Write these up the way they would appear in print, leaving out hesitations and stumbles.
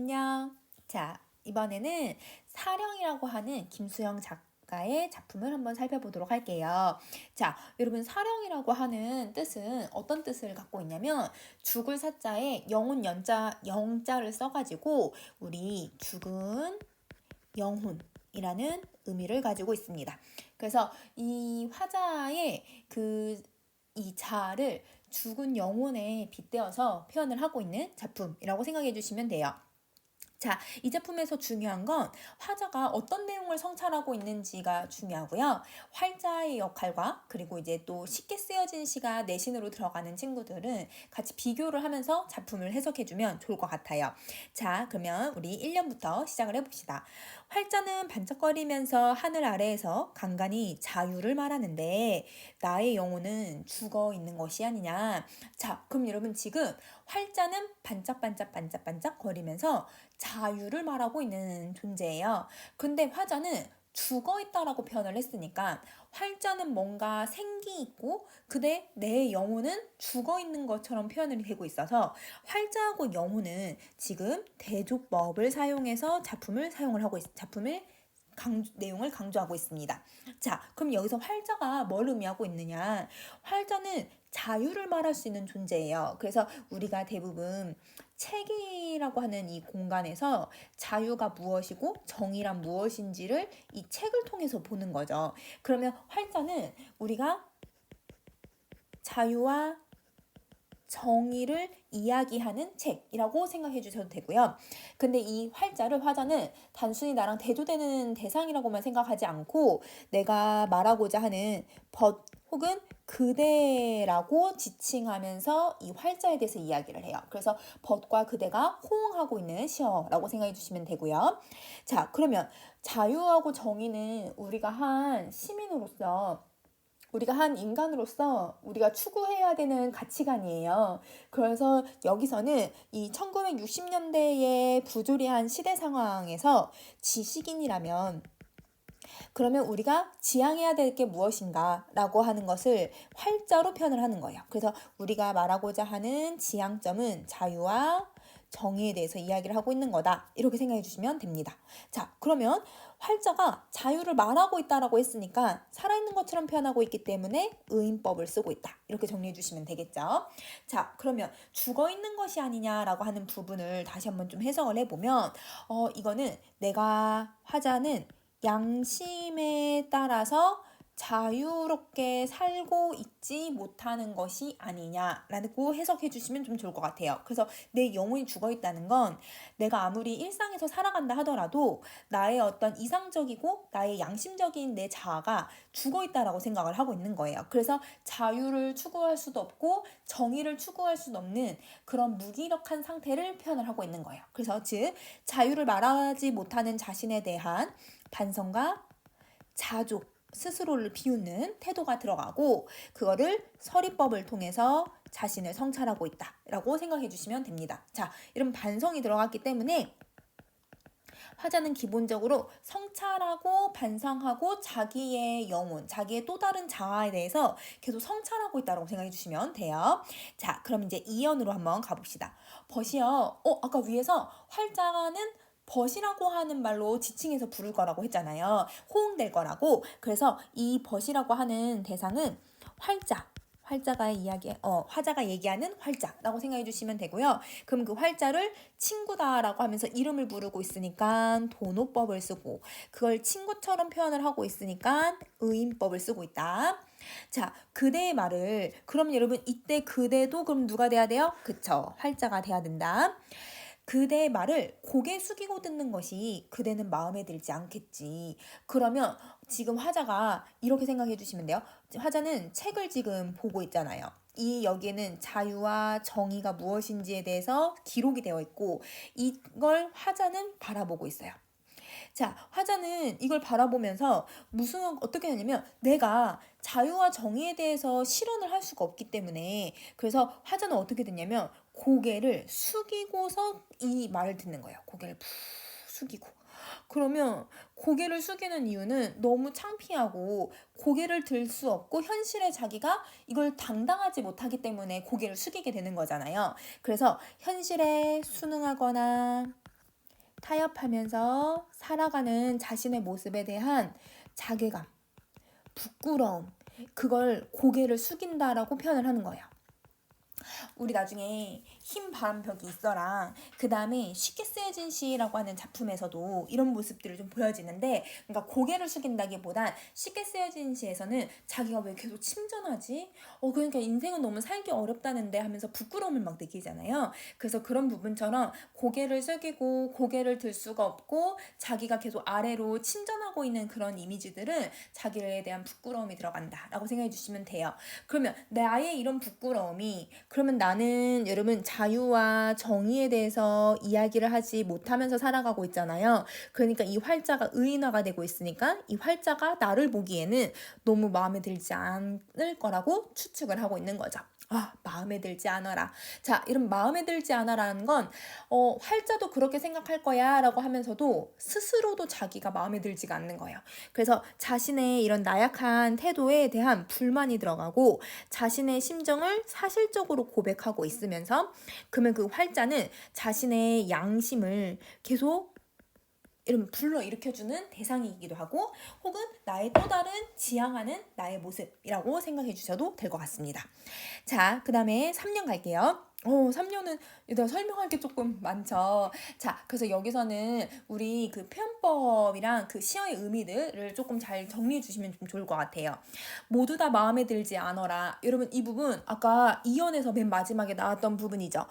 안녕. 자, 이번에는 사령이라고 하는 김수영 작가의 작품을 한번 살펴보도록 할게요. 자, 여러분 사령이라고 하는 뜻은 어떤 뜻을 갖고 있냐면 죽을 사자에 영혼 영자를 써가지고 우리 죽은 영혼이라는 의미를 가지고 있습니다. 그래서 이 화자의 이 자를 죽은 영혼에 빗대어서 표현을 하고 있는 작품이라고 생각해 주시면 돼요. 자, 이 작품에서 중요한 건 화자가 어떤 내용을 성찰하고 있는지가 중요하고요. 활자의 역할과 그리고 이제 또 쉽게 쓰여진 시가 내신으로 들어가는 친구들은 같이 비교를 하면서 작품을 해석해주면 좋을 것 같아요. 자, 그러면 우리 1년부터 시작을 해봅시다. 활자는 반짝거리면서 하늘 아래에서 간간히 자유를 말하는데 나의 영혼은 죽어 있는 것이 아니냐. 자, 그럼 여러분 지금 활자는 반짝반짝 거리면서 자유를 말하고 있는 존재예요. 근데 화자는 죽어 있다라고 표현을 했으니까 활자는 뭔가 생기 있고 근데 내 영혼은 죽어 있는 것처럼 표현이 되고 있어서 활자하고 영혼은 지금 대조법을 사용해서 내용을 강조하고 있습니다. 자, 그럼 여기서 활자가 뭘 의미하고 있느냐? 활자는 자유를 말할 수 있는 존재예요. 그래서 우리가 대부분 책이라고 하는 이 공간에서 자유가 무엇이고 정의란 무엇인지를 이 책을 통해서 보는 거죠. 그러면 활자는 우리가 자유와 정의를 이야기하는 책이라고 생각해 주셔도 되고요. 근데 이 화자는 단순히 나랑 대조되는 대상이라고만 생각하지 않고 내가 말하고자 하는 벗 혹은 그대라고 지칭하면서 이 활자에 대해서 이야기를 해요. 그래서 벗과 그대가 호응하고 있는 시어라고 생각해 주시면 되고요. 자, 그러면 자유하고 정의는 우리가 한 시민으로서 우리가 한 인간으로서 우리가 추구해야 되는 가치관이에요. 그래서 여기서는 이 1960년대의 부조리한 시대 상황에서 지식인이라면 그러면 우리가 지향해야 될 게 무엇인가 라고 하는 것을 활자로 표현을 하는 거예요. 그래서 우리가 말하고자 하는 지향점은 자유와 정의에 대해서 이야기를 하고 있는 거다. 이렇게 생각해 주시면 됩니다. 자, 그러면 활자가 자유를 말하고 있다라고 했으니까 살아있는 것처럼 표현하고 있기 때문에 의인법을 쓰고 있다. 이렇게 정리해 주시면 되겠죠. 자, 그러면 죽어 있는 것이 아니냐라고 하는 부분을 다시 한번 좀 해석을 해보면 이거는 화자는 양심에 따라서 자유롭게 살고 있지 못하는 것이 아니냐라고 해석해 주시면 좀 좋을 것 같아요. 그래서 내 영혼이 죽어 있다는 건 내가 아무리 일상에서 살아간다 하더라도 나의 어떤 이상적이고 나의 양심적인 내 자아가 죽어 있다라고 생각을 하고 있는 거예요. 그래서 자유를 추구할 수도 없고 정의를 추구할 수도 없는 그런 무기력한 상태를 표현을 하고 있는 거예요. 그래서 즉 자유를 말하지 못하는 자신에 대한 반성과 자족, 스스로를 비우는 태도가 들어가고 그거를 서리법을 통해서 자신을 성찰하고 있다라고 생각해 주시면 됩니다. 자, 이런 반성이 들어갔기 때문에 화자는 기본적으로 성찰하고 반성하고 자기의 영혼, 자기의 또 다른 자아에 대해서 계속 성찰하고 있다고 생각해 주시면 돼요. 자, 그럼 이제 이연으로 한번 가봅시다. 벗이요. 아까 위에서 활자는 벗이라고 하는 말로 지칭해서 부를 거라고 했잖아요. 호응될 거라고. 그래서 이 벗이라고 하는 대상은 화자가 얘기하는 활자라고 생각해 주시면 되고요. 그럼 그 활자를 친구다라고 하면서 이름을 부르고 있으니까 도노법을 쓰고 그걸 친구처럼 표현을 하고 있으니까 의인법을 쓰고 있다. 자, 그대의 말을 그럼 여러분 이때 그대도 그럼 누가 돼야 돼요? 그쵸, 활자가 돼야 된다. 그대의 말을 고개 숙이고 듣는 것이 그대는 마음에 들지 않겠지. 그러면 지금 화자가 이렇게 생각해 주시면 돼요. 화자는 책을 지금 보고 있잖아요. 여기에는 자유와 정의가 무엇인지에 대해서 기록이 되어 있고 이걸 화자는 바라보고 있어요. 자, 화자는 이걸 바라보면서 어떻게 하냐면 내가 자유와 정의에 대해서 실현을 할 수가 없기 때문에 그래서 화자는 어떻게 됐냐면 고개를 숙이고서 이 말을 듣는 거예요. 고개를 푹 숙이고. 그러면 고개를 숙이는 이유는 너무 창피하고 고개를 들 수 없고 현실에 자기가 이걸 당당하지 못하기 때문에 고개를 숙이게 되는 거잖아요. 그래서 현실에 순응하거나 타협하면서 살아가는 자신의 모습에 대한 자괴감, 부끄러움, 그걸 고개를 숙인다라고 표현을 하는 거예요. 우리 나중에 흰 바람벽이 있어라, 그 다음에 쉽게 쓰여진 시라고 하는 작품에서도 이런 모습들을 좀 보여지는데, 그러니까 고개를 숙인다기보단 쉽게 쓰여진 시에서는 자기가 왜 계속 침전하지? 그러니까 인생은 너무 살기 어렵다는데 하면서 부끄러움을 막 느끼잖아요. 그래서 그런 부분처럼 고개를 숙이고 고개를 들 수가 없고 자기가 계속 아래로 침전하고 있는 그런 이미지들은 자기에 대한 부끄러움이 들어간다라고 생각해 주시면 돼요. 그러면 나의 이런 부끄러움이, 그러면 나는 여러분 자유와 정의에 대해서 이야기를 하지 못하면서 살아가고 있잖아요. 그러니까 이 활자가 의인화가 되고 있으니까 이 활자가 나를 보기에는 너무 마음에 들지 않을 거라고 추측을 하고 있는 거죠. 마음에 들지 않아라. 자, 이런 마음에 들지 않아라는 건 활자도 그렇게 생각할 거야 라고 하면서도 스스로도 자기가 마음에 들지가 않는 거예요. 그래서 자신의 이런 나약한 태도에 대한 불만이 들어가고 자신의 심정을 사실적으로 고백하고 있으면서, 그러면 그 활자는 자신의 양심을 계속 이런 불러일으켜주는 대상이기도 하고, 혹은 나의 또 다른 지향하는 나의 모습이라고 생각해 주셔도 될 것 같습니다. 자, 그 다음에 3년 갈게요. 3년은 일단 설명할 게 조금 많죠. 자, 그래서 여기서는 우리 그 표현법이랑 그 시어의 의미들을 조금 잘 정리해 주시면 좀 좋을 것 같아요. 모두 다 마음에 들지 않아라. 여러분, 이 부분 아까 이연에서 맨 마지막에 나왔던 부분이죠.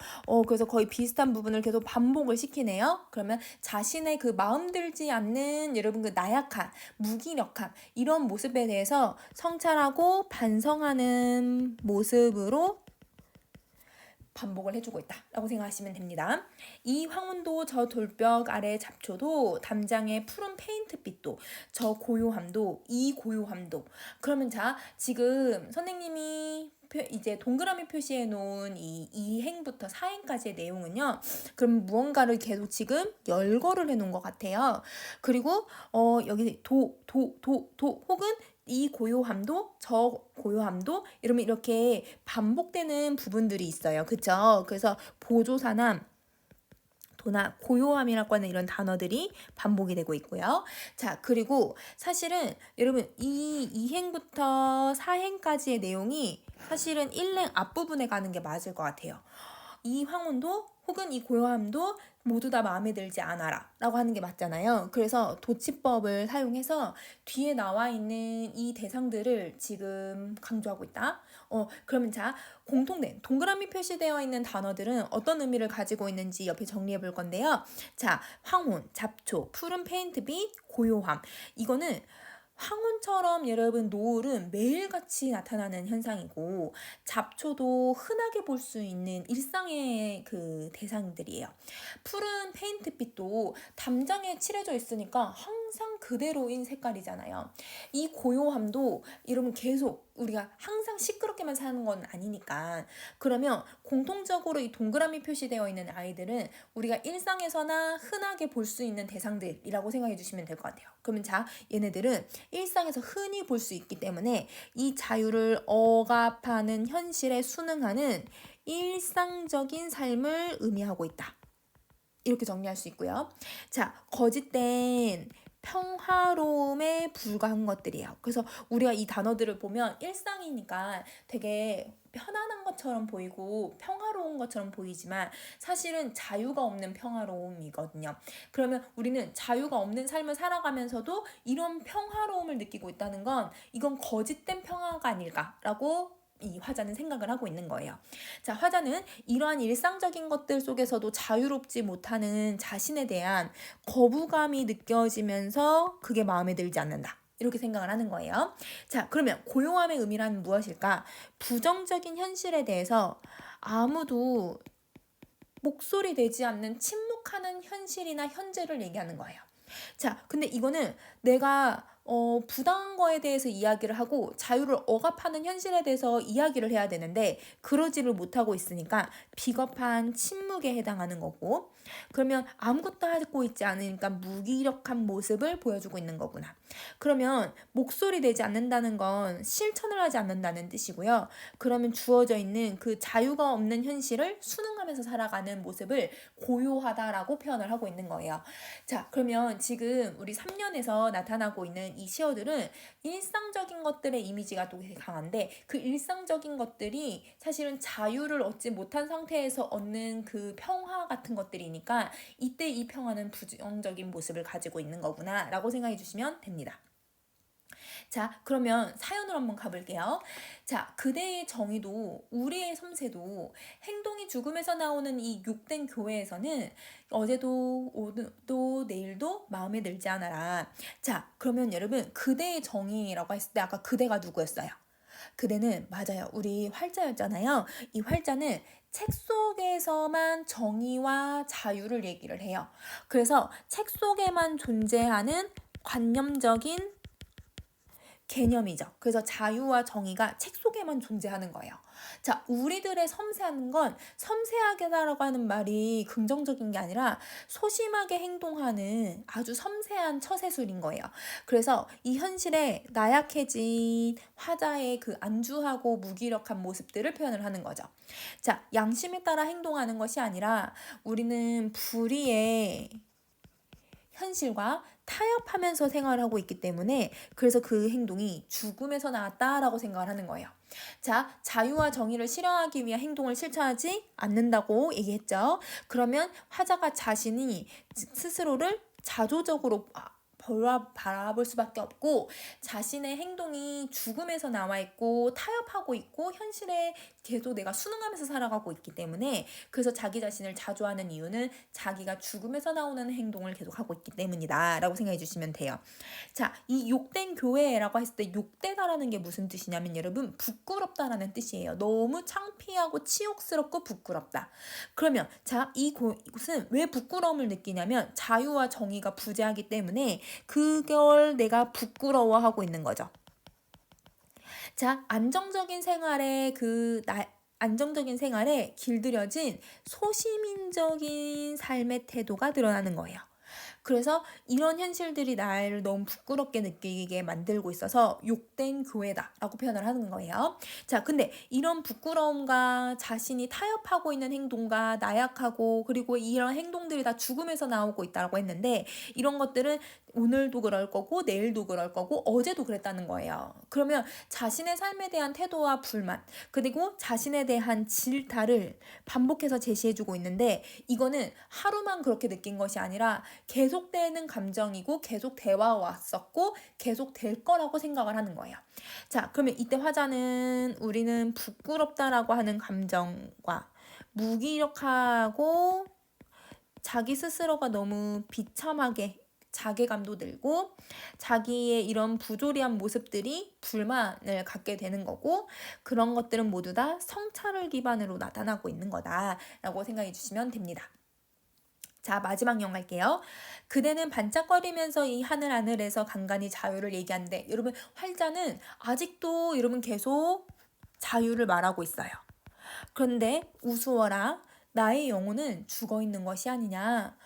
그래서 거의 비슷한 부분을 계속 반복을 시키네요. 그러면 자신의 그 마음 들지 않는 여러분 그 나약한, 무기력한 이런 모습에 대해서 성찰하고 반성하는 모습으로 반복을 해주고 있다라고 생각하시면 됩니다. 이 황혼도 저 돌벽 아래 잡초도 담장의 푸른 페인트빛도 저 고요함도 이 고요함도. 그러면 자, 지금 선생님이 이제 동그라미 표시해 놓은 이 2행부터 4행까지의 내용은요, 그럼 무언가를 계속 지금 열거를 해 놓은 것 같아요. 그리고 여기 도 혹은 이 고요함도 저 고요함도 이러면 이렇게 반복되는 부분들이 있어요. 그쵸? 그래서 보조사나 도나 고요함이라고 하는 이런 단어들이 반복이 되고 있고요. 자, 그리고 사실은 여러분 이 2행부터 4행까지의 내용이 사실은 1행 앞부분에 가는 게 맞을 것 같아요. 이 황혼도 혹은 이 고요함도 모두 다 마음에 들지 않아라 라고 하는 게 맞잖아요. 그래서 도치법을 사용해서 뒤에 나와 있는 이 대상들을 지금 강조하고 있다. 그러면 자, 공통된 동그라미 표시되어 있는 단어들은 어떤 의미를 가지고 있는지 옆에 정리해 볼 건데요. 자, 황혼, 잡초, 푸른 페인트빛, 고요함. 이거는 황혼처럼 여러분 노을은 매일같이 나타나는 현상이고, 잡초도 흔하게 볼 수 있는 일상의 그 대상들이에요. 푸른 페인트빛도 담장에 칠해져 있으니까 항상 그대로인 색깔이잖아요. 이 고요함도 이러면 계속 우리가 항상 시끄럽게만 사는 건 아니니까, 그러면 공통적으로 이 동그라미 표시되어 있는 아이들은 우리가 일상에서나 흔하게 볼 수 있는 대상들이라고 생각해 주시면 될 것 같아요. 그러면 자, 얘네들은 일상에서 흔히 볼 수 있기 때문에 이 자유를 억압하는 현실에 순응하는 일상적인 삶을 의미하고 있다. 이렇게 정리할 수 있고요. 자, 거짓된 평화로움에 불과한 것들이에요. 그래서 우리가 이 단어들을 보면 일상이니까 되게 편안한 것처럼 보이고 평화로운 것처럼 보이지만 사실은 자유가 없는 평화로움이거든요. 그러면 우리는 자유가 없는 삶을 살아가면서도 이런 평화로움을 느끼고 있다는 건 이건 거짓된 평화가 아닐까라고 이 화자는 생각을 하고 있는 거예요. 자, 화자는 이러한 일상적인 것들 속에서도 자유롭지 못하는 자신에 대한 거부감이 느껴지면서 그게 마음에 들지 않는다, 이렇게 생각을 하는 거예요. 자, 그러면 고요함의 의미란 무엇일까? 부정적인 현실에 대해서 아무도 목소리 내지 않는 침묵하는 현실이나 현재를 얘기하는 거예요. 자, 근데 이거는 내가 부당한 거에 대해서 이야기를 하고 자유를 억압하는 현실에 대해서 이야기를 해야 되는데 그러지를 못하고 있으니까 비겁한 침묵에 해당하는 거고, 그러면 아무것도 하고 있지 않으니까 무기력한 모습을 보여주고 있는 거구나. 그러면 목소리 내지 않는다는 건 실천을 하지 않는다는 뜻이고요. 그러면 주어져 있는 그 자유가 없는 현실을 순응하면서 살아가는 모습을 고요하다라고 표현을 하고 있는 거예요. 자, 그러면 지금 우리 3년에서 나타나고 있는 이 시어들은 일상적인 것들의 이미지가 또 되게 강한데, 그 일상적인 것들이 사실은 자유를 얻지 못한 상태에서 얻는 그 평화 같은 것들이니까 이때 이 평화는 부정적인 모습을 가지고 있는 거구나 라고 생각해 주시면 됩니다. 자, 그러면 사연으로 한번 가볼게요. 자, 그대의 정의도 우리의 섬세도 행동이 죽음에서 나오는 이 욕된 교회에서는 어제도 오늘도 내일도 마음에 들지 않아라. 자, 그러면 여러분 그대의 정의라고 했을 때 아까 그대가 누구였어요? 그대는 맞아요. 우리 활자였잖아요. 이 활자는 책 속에서만 정의와 자유를 얘기를 해요. 그래서 책 속에만 존재하는 관념적인 개념이죠. 그래서 자유와 정의가 책 속에만 존재하는 거예요. 자, 우리들의 섬세한 건 섬세하게다라고 하는 말이 긍정적인 게 아니라 소심하게 행동하는 아주 섬세한 처세술인 거예요. 그래서 이 현실에 나약해진 화자의 그 안주하고 무기력한 모습들을 표현을 하는 거죠. 자, 양심에 따라 행동하는 것이 아니라 우리는 불의의 현실과 타협하면서 생활하고 있기 때문에 그래서 그 행동이 죽음에서 나왔다라고 생각을 하는 거예요. 자, 자유와 정의를 실현하기 위한 행동을 실천하지 않는다고 얘기했죠. 그러면 화자가 자신이 스스로를 자조적으로 바라볼 수밖에 없고 자신의 행동이 죽음에서 나와 있고 타협하고 있고 현실에 계속 내가 순응하면서 살아가고 있기 때문에 그래서 자기 자신을 자조하는 이유는 자기가 죽음에서 나오는 행동을 계속하고 있기 때문이다 라고 생각해 주시면 돼요. 자, 이 욕된 교회라고 했을 때 욕되다라는 게 무슨 뜻이냐면 여러분 부끄럽다라는 뜻이에요. 너무 창피하고 치욕스럽고 부끄럽다. 그러면 자, 이곳은 왜 부끄러움을 느끼냐면 자유와 정의가 부재하기 때문에 그걸 내가 부끄러워하고 있는 거죠. 자, 안정적인 생활에 길들여진 소시민적인 삶의 태도가 드러나는 거예요. 그래서 이런 현실들이 나를 너무 부끄럽게 느끼게 만들고 있어서 욕된 교회다라고 표현을 하는 거예요. 자, 근데 이런 부끄러움과 자신이 타협하고 있는 행동과 나약하고 그리고 이런 행동들이 다 죽음에서 나오고 있다고 했는데 이런 것들은 오늘도 그럴 거고 내일도 그럴 거고 어제도 그랬다는 거예요. 그러면 자신의 삶에 대한 태도와 불만 그리고 자신에 대한 질타를 반복해서 제시해주고 있는데 이거는 하루만 그렇게 느낀 것이 아니라 계속되는 감정이고 계속 되어 왔었고 계속 될 거라고 생각을 하는 거예요. 자, 그러면 이때 화자는 우리는 부끄럽다라고 하는 감정과 무기력하고 자기 스스로가 너무 비참하게 자괴감도 들고 자기의 이런 부조리한 모습들이 불만을 갖게 되는 거고 그런 것들은 모두 다 성찰을 기반으로 나타나고 있는 거다라고 생각해 주시면 됩니다. 자, 마지막 영 갈게요. 그대는 반짝거리면서 이 하늘에서 간간히 자유를 얘기하는데 여러분 활자는 아직도 여러분 계속 자유를 말하고 있어요. 그런데 우스워라 나의 영혼은 죽어 있는 것이 아니냐.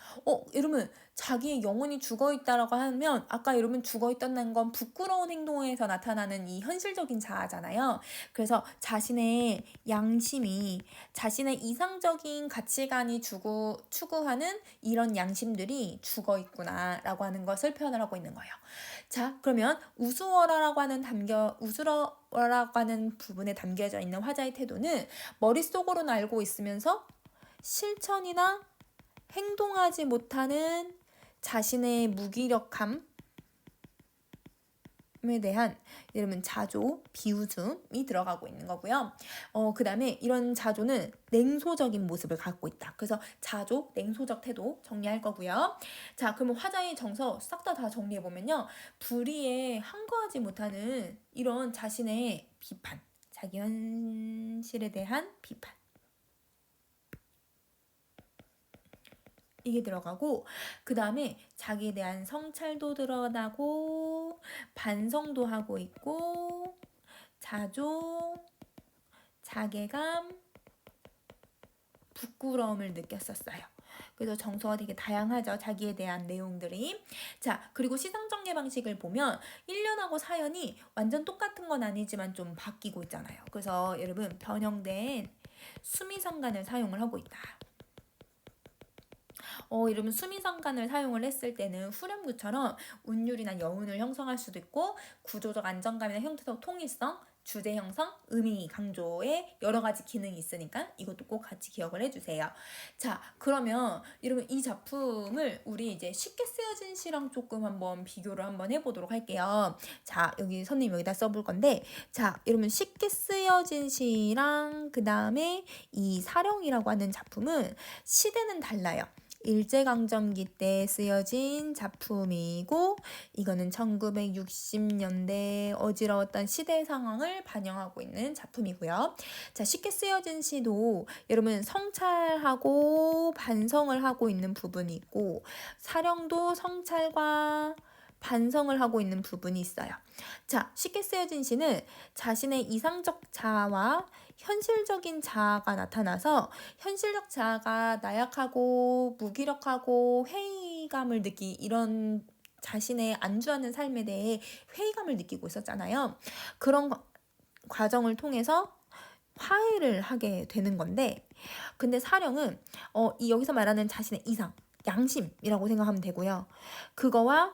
여러분 자기의 영혼이 죽어 있다라고 하면 아까 여러분 죽어 있다는 건 부끄러운 행동에서 나타나는 이 현실적인 자아잖아요. 그래서 자신의 양심이 자신의 이상적인 가치관이 추구하는 이런 양심들이 죽어 있구나라고 하는 것을 표현을 하고 있는 거예요. 자, 그러면 우스워라라고 하는 부분에 담겨져 있는 화자의 태도는 머릿속으로는 알고 있으면서 실천이나 행동하지 못하는 자신의 무기력함에 대한 여러분 자조, 비웃음이 들어가고 있는 거고요. 그 다음에 이런 자조는 냉소적인 모습을 갖고 있다. 그래서 자조, 냉소적 태도 정리할 거고요. 자, 그러면 화자의 정서 싹 다 정리해보면요. 불의에 항거하지 못하는 이런 자신의 비판, 자기 현실에 대한 비판. 이게 들어가고 그 다음에 자기에 대한 성찰도 드러나고 반성도 하고 있고, 자조, 자괴감, 부끄러움을 느꼈었어요. 그래서 정서가 되게 다양하죠. 자기에 대한 내용들이. 자, 그리고 시상전개 방식을 보면 1년하고 사연이 완전 똑같은 건 아니지만 좀 바뀌고 있잖아요. 그래서 여러분 변형된 수미상관을 사용을 하고 있다. 여러분 수미상관을 사용을 했을 때는 후렴구처럼 운율이나 여운을 형성할 수도 있고 구조적 안정감이나 형태적 통일성, 주제 형성, 의미 강조의 여러 가지 기능이 있으니까 이것도 꼭 같이 기억을 해주세요. 자, 그러면 여러분 이 작품을 우리 이제 쉽게 쓰여진 시랑 조금 한번 비교를 한번 해보도록 할게요. 자, 여기 선생님 여기다 써볼 건데, 자, 여러분 쉽게 쓰여진 시랑 그 다음에 이 사령이라고 하는 작품은 시대는 달라요. 일제강점기 때 쓰여진 작품이고 이거는 1960년대 어지러웠던 시대 상황을 반영하고 있는 작품이고요. 자, 쉽게 쓰여진 시도 여러분 성찰하고 반성을 하고 있는 부분이 있고 사령도 성찰과 반성을 하고 있는 부분이 있어요. 자, 쉽게 쓰여진 시는 자신의 이상적 자아와 현실적인 자아가 나타나서 현실적 자아가 나약하고 무기력하고 회의감을 이런 자신의 안주하는 삶에 대해 회의감을 느끼고 있었잖아요. 그런 과정을 통해서 화해를 하게 되는 건데, 근데 사령은 여기서 말하는 자신의 이상, 양심이라고 생각하면 되고요. 그거와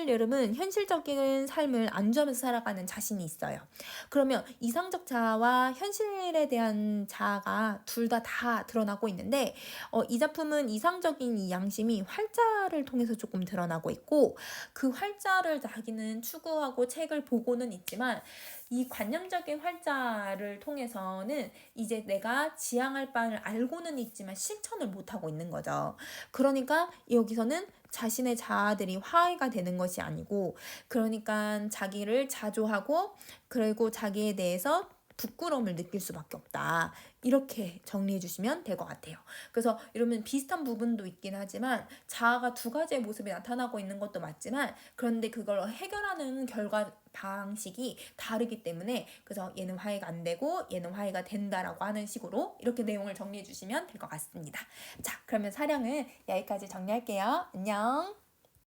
여러분 현실적인 삶을 안주하면서 살아가는 자신이 있어요. 그러면 이상적 자아와 현실에 대한 자아가 둘 다 드러나고 있는데 이 작품은 이상적인 이 양심이 활자를 통해서 조금 드러나고 있고 그 활자를 자기는 추구하고 책을 보고는 있지만 이 관념적인 활자를 통해서는 이제 내가 지향할 바를 알고는 있지만 실천을 못하고 있는 거죠. 그러니까 여기서는 자신의 자아들이 화해가 되는 것이 아니고 그러니까 자기를 자조하고 그리고 자기에 대해서 부끄러움을 느낄 수밖에 없다. 이렇게 정리해 주시면 될 것 같아요. 그래서 이러면 비슷한 부분도 있긴 하지만 자아가 두 가지의 모습이 나타나고 있는 것도 맞지만 그런데 그걸 해결하는 결과 방식이 다르기 때문에 그래서 얘는 화해가 안 되고 얘는 화해가 된다라고 하는 식으로 이렇게 내용을 정리해 주시면 될 것 같습니다. 자, 그러면 사령은 여기까지 정리할게요. 안녕.